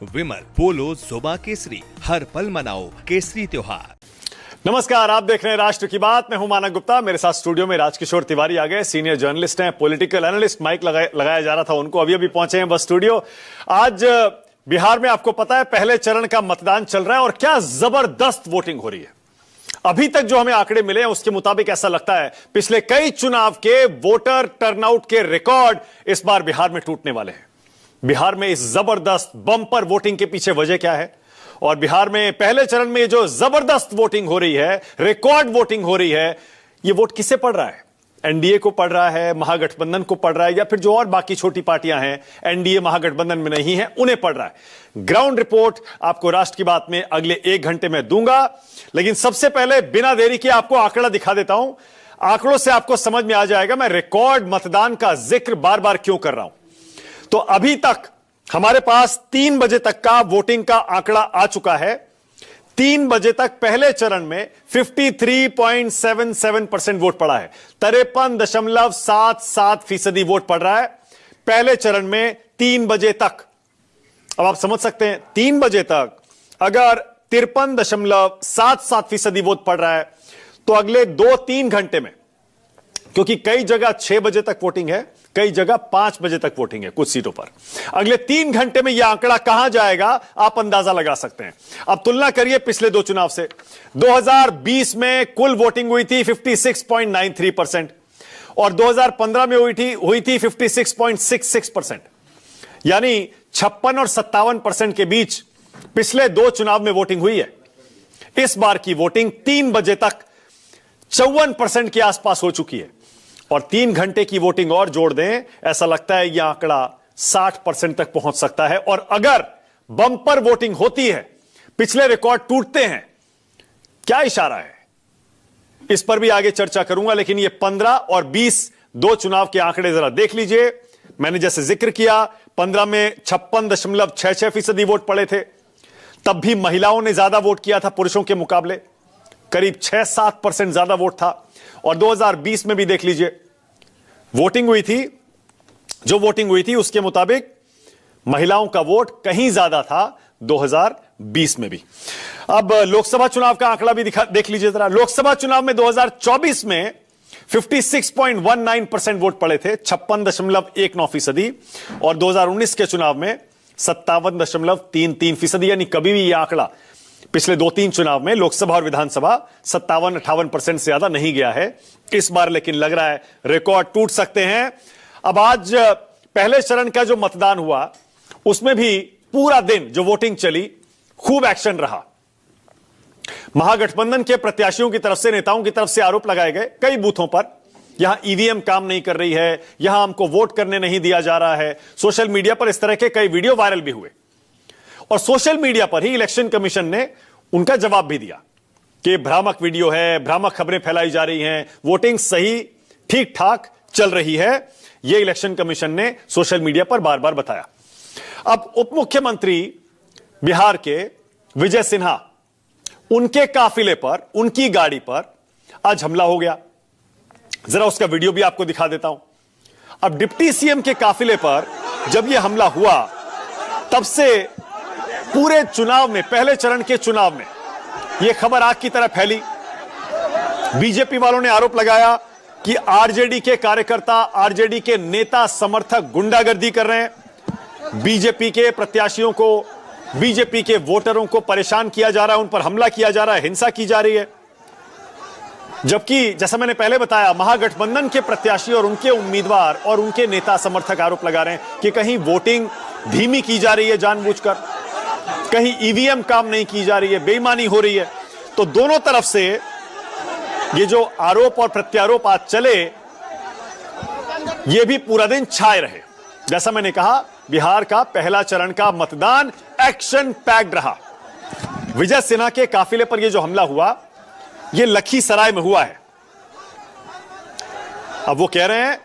विमल पोलो जोबा केसरी, हर पल मनाओ केसरी त्योहार। नमस्कार, आप देख रहे हैं राष्ट्र की बात। मैं हूं मानक गुप्ता। मेरे साथ स्टूडियो में राजकिशोर तिवारी आ गए, सीनियर जर्नलिस्ट हैं, पॉलिटिकल एनालिस्ट। माइक लगाया जा रहा था उनको, अभी पहुंचे हैं बस स्टूडियो। आज बिहार में आपको पता है पहले चरण का मतदान चल रहा है और क्या जबरदस्त वोटिंग हो रही है। अभी तक जो हमें आंकड़े मिले हैं उसके मुताबिक ऐसा लगता है पिछले कई चुनाव के वोटर टर्नआउट के रिकॉर्ड इस बार बिहार में टूटने वाले हैं। बिहार में इस जबरदस्त बम्पर वोटिंग के पीछे वजह क्या है, और बिहार में पहले चरण में जो जबरदस्त वोटिंग हो रही है, रिकॉर्ड वोटिंग हो रही है, यह वोट किसे पड़ रहा है? एनडीए को पड़ रहा है, महागठबंधन को पड़ रहा है, या फिर जो और बाकी छोटी पार्टियां हैं एनडीए महागठबंधन में नहीं है उन्हें पड़ रहा है? ग्राउंड रिपोर्ट आपको राष्ट्र की बात में अगले 1 घंटे में दूंगा, लेकिन सबसे पहले बिना देरी के आपको आंकड़ा दिखा देता हूं। आंकड़ों से आपको समझ में आ जाएगा मैं रिकॉर्ड मतदान का जिक्र बार बार क्यों कर रहा हूं। तो अभी तक हमारे पास 3 बजे तक का वोटिंग का आंकड़ा आ चुका है। 3 बजे तक पहले चरण में 53.77% वोट पड़ा है, 53.77% वोट पड़ रहा है पहले चरण में 3 बजे तक। अब आप समझ सकते हैं 3 बजे तक अगर 53.77% वोट पड़ रहा है तो अगले 2-3 घंटे में, क्योंकि कई जगह 6 बजे तक वोटिंग है, कई जगह 5 बजे तक वोटिंग है कुछ सीटों पर, अगले 3 घंटे में यह आंकड़ा कहां जाएगा आप अंदाजा लगा सकते हैं। अब तुलना करिए पिछले 2 चुनाव से। 2020 में कुल वोटिंग हुई थी 56.93% और 2015 में हुई थी 56.66%, यानी 56 और 57% के बीच पिछले 2 चुनाव में वोटिंग हुई है। इस बार की वोटिंग 3 बजे तक 54% के आसपास हो चुकी है, और 3 घंटे की वोटिंग और जोड़ दें, ऐसा लगता है यह आंकड़ा 60% तक पहुंच सकता है। और अगर बम्पर वोटिंग होती है, पिछले रिकॉर्ड टूटते हैं, क्या इशारा है इस पर भी आगे चर्चा करूंगा, लेकिन यह 15 और 20 2 चुनाव के आंकड़े जरा देख लीजिए। मैंने जैसे जिक्र किया 15 में 56.66% वोट पड़े थे, तब भी महिलाओं ने ज्यादा वोट किया था पुरुषों के मुकाबले, करीब 6-7% ज्यादा वोट था। और 2020 में भी देख लीजिए वोटिंग हुई थी, जो वोटिंग हुई थी उसके मुताबिक महिलाओं का वोट कहीं ज्यादा था 2020 में भी। अब लोकसभा चुनाव का आंकड़ा भी देख लीजिए जरा। लोकसभा चुनाव में 2024 में 56.19% वोट पड़े थे, 56.19%, और 2019 के चुनाव में 57.33%, यानी कभी भी यह आंकड़ा पिछले 2-3 चुनाव में लोकसभा और विधानसभा 57-58% से ज्यादा नहीं गया है। इस बार लेकिन लग रहा है रिकॉर्ड टूट सकते हैं। अब आज पहले चरण का जो मतदान हुआ उसमें भी पूरा दिन जो वोटिंग चली, खूब एक्शन रहा। महागठबंधन के प्रत्याशियों की तरफ से, नेताओं की तरफ से आरोप लगाए गए कई बूथों पर, यहां ईवीएम काम नहीं कर रही है, यहां हमको वोट करने नहीं दिया जा रहा है। सोशल मीडिया पर इस तरह के कई वीडियो वायरल भी हुए, और सोशल मीडिया पर ही इलेक्शन कमीशन ने उनका जवाब भी दिया कि भ्रामक वीडियो है, भ्रामक खबरें फैलाई जा रही हैं, वोटिंग सही ठीक ठाक चल रही है। यह इलेक्शन कमीशन ने सोशल मीडिया पर बार बार बताया। अब उप मुख्यमंत्री बिहार के विजय सिन्हा, उनके काफिले पर, उनकी गाड़ी पर आज हमला हो गया। जरा उसका वीडियो भी आपको दिखा देता हूं। अब डिप्टी सीएम के काफिले पर जब यह हमला हुआ, तब से पूरे चुनाव में, पहले चरण के चुनाव में यह खबर आग की तरह फैली। बीजेपी वालों ने आरोप लगाया कि आरजेडी के कार्यकर्ता, आरजेडी के नेता समर्थक गुंडागर्दी कर रहे हैं, बीजेपी के प्रत्याशियों को, बीजेपी के वोटरों को परेशान किया जा रहा है, उन पर हमला किया जा रहा है, हिंसा की जा रही है। जबकि जैसा मैंने पहले बताया, महागठबंधन के प्रत्याशी और उनके उम्मीदवार और उनके नेता समर्थक आरोप लगा रहे हैं कि कहीं वोटिंग धीमी की जा रही है जानबूझकर, कहीं ईवीएम काम नहीं की जा रही है, बेईमानी हो रही है। तो दोनों तरफ से ये जो आरोप और प्रत्यारोप आज चले, ये भी पूरा दिन छाए रहे। जैसा मैंने कहा, बिहार का पहला चरण का मतदान एक्शन पैक्ड रहा। विजय सिन्हा के काफिले पर यह जो हमला हुआ, यह लखीसराय में हुआ है। अब वो कह रहे हैं,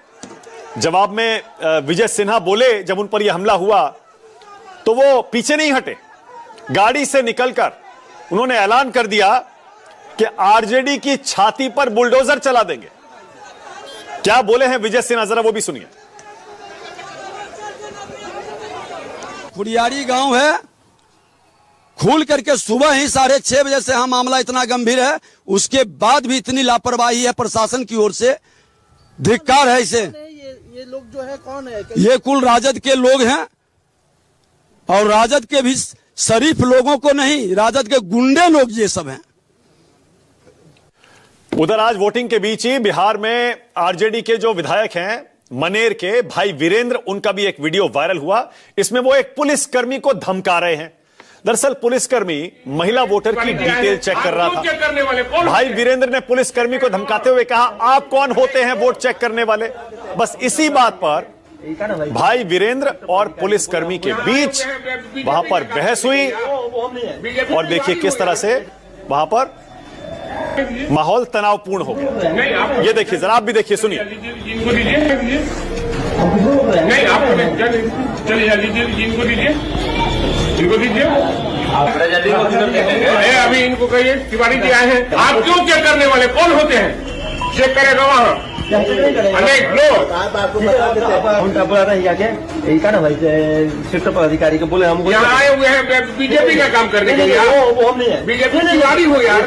जवाब में विजय सिन्हा बोले जब उन पर यह हमला हुआ, तो वो पीछे नहीं हटे, गाड़ी से निकलकर उन्होंने ऐलान कर दिया कि आरजेडी की छाती पर बुलडोजर चला देंगे। क्या बोले हैं विजय सिन्हा, जरा वो भी सुनिए। खुड़ियारी गांव है, खुल करके सुबह ही 6:30 बजे से हम मामला इतना गंभीर है, उसके बाद भी इतनी लापरवाही है प्रशासन की ओर से, धिक्कार है इसे। ये लोग जो है कौन है? ये कुल राजद के लोग हैं, और राजद के भी शरीफ लोगों को नहीं, राजद के गुंडे लोग ये सब हैं। उधर आज वोटिंग के बीच ही बिहार में आरजेडी के जो विधायक हैं मनेर के भाई वीरेंद्र, उनका भी एक वीडियो वायरल हुआ। इसमें वो एक पुलिसकर्मी को धमका रहे हैं। दरअसल पुलिसकर्मी महिला वोटर की डिटेल चेक कर रहा था। भाई वीरेंद्र ने पुलिसकर्मी को धमकाते हुए कहा, आप कौन होते हैं वोट चेक करने वाले। बस इसी बात पर भाई वीरेंद्र और पुलिसकर्मी के बीच वहां पर बहस हुई, और देखिए किस तरह से वहां पर माहौल तनावपूर्ण हो गया। ये देखिए, जरा आप भी देखिए, सुनिए। नहीं, आपको चलिए इनको दीजिए, इनको दीजिए। अभी इनको कहिए तिवारी जी आए हैं, आप क्यों चेक करने वाले, कौन होते हैं? चेक करेगा वहाँ अधिकारी को बोले हम यहाँ आए हुए हैं बीजेपी का काम करने के लिए। वो हम नहीं है, बीजेपी तिवारी हो यार।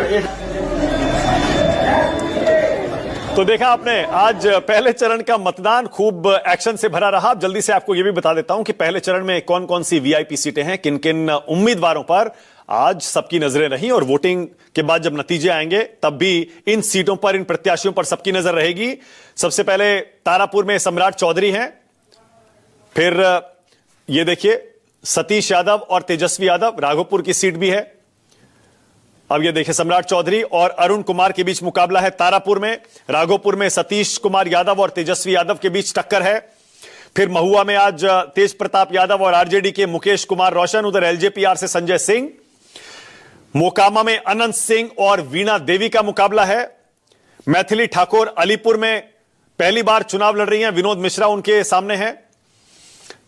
तो देखा आपने, आज पहले चरण का मतदान खूब एक्शन से भरा रहा। जल्दी से आपको यह भी बता देता हूं कि पहले चरण में कौन कौन सी वीआईपी सीटें हैं, किन किन उम्मीदवारों पर आज सबकी नजरें रहीं, और वोटिंग के बाद जब नतीजे आएंगे तब भी इन सीटों पर, इन प्रत्याशियों पर सबकी नजर रहेगी। सबसे पहले तारापुर में सम्राट चौधरी हैं, फिर ये देखिए सतीश यादव और तेजस्वी यादव, राघोपुर की सीट भी है। अब ये देखिए सम्राट चौधरी और अरुण कुमार के बीच मुकाबला है तारापुर में। राघोपुर में सतीश कुमार यादव और तेजस्वी यादव के बीच टक्कर है। फिर महुआ में आज तेज प्रताप यादव और आरजेडी के मुकेश कुमार रोशन, उधर एलजेपीआर से संजय सिंह। मोकामा में अनंत सिंह और वीणा देवी का मुकाबला है। मैथिली ठाकुर अलीपुर में पहली बार चुनाव लड़ रही हैं, विनोद मिश्रा उनके सामने हैं।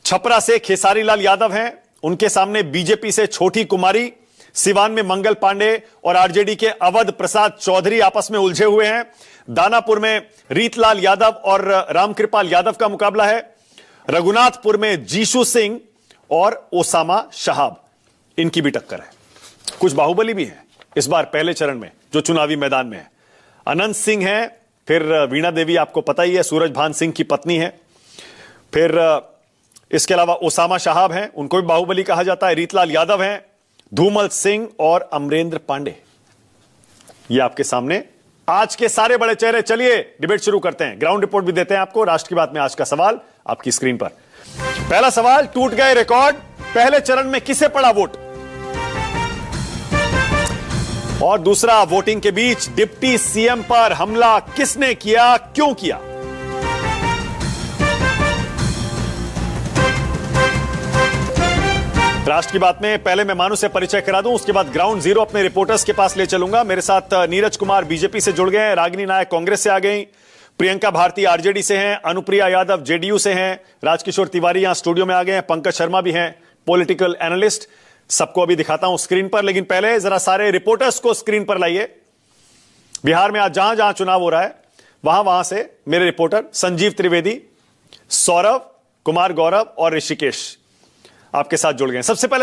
छपरा से खेसारी लाल यादव हैं, उनके सामने बीजेपी से छोटी कुमारी। सिवान में मंगल पांडे और आरजेडी के अवध प्रसाद चौधरी आपस में उलझे हुए हैं। दानापुर में रीतलाल यादव और रामकृपाल यादव का मुकाबला है। रघुनाथपुर में जीशु सिंह और ओसामा शहाब, इनकी भी टक्कर है। कुछ बाहुबली भी है इस बार पहले चरण में जो चुनावी मैदान में है। अनंत सिंह है, फिर वीणा देवी आपको पता ही है, सूरजभान सिंह की पत्नी है। फिर इसके अलावा ओसामा शहाब हैं, उनको भी बाहुबली कहा जाता है। रीतलाल यादव हैं, धूमल सिंह और अमरेंद्र पांडे, ये आपके सामने आज के सारे बड़े चेहरे। चलिए डिबेट शुरू करते हैं, ग्राउंड रिपोर्ट भी देते हैं आपको। राष्ट्र की बात में आज का सवाल आपकी स्क्रीन पर। पहला सवाल, टूट गए रिकॉर्ड, पहले चरण में किसे पड़ा वोट? और दूसरा, वोटिंग के बीच डिप्टी सीएम पर हमला किसने किया, क्यों किया? राष्ट्र की बात में पहले मैं मानू से परिचय करा दूं, उसके बाद ग्राउंड जीरो अपने रिपोर्टर्स के पास ले चलूंगा। मेरे साथ नीरज कुमार बीजेपी से जुड़ गए हैं, रागिनी नायक कांग्रेस से आ गई, प्रियंका भारती आरजेडी से हैं, अनुप्रिया यादव जेडीयू से हैं, राजकिशोर तिवारी यहां स्टूडियो में आ गए हैं, पंकज शर्मा भी हैं पॉलिटिकल एनालिस्ट। सबको अभी दिखाता हूं स्क्रीन पर, लेकिन पहले जरा सारे रिपोर्टर्स को स्क्रीन पर लाइए। बिहार में आज जहां जहां चुनाव हो रहा है वहां से मेरे रिपोर्टर संजीव त्रिवेदी, सौरभ, कुमार गौरव और ऋषिकेश आपके साथ जुड़ गए। सबसे पहले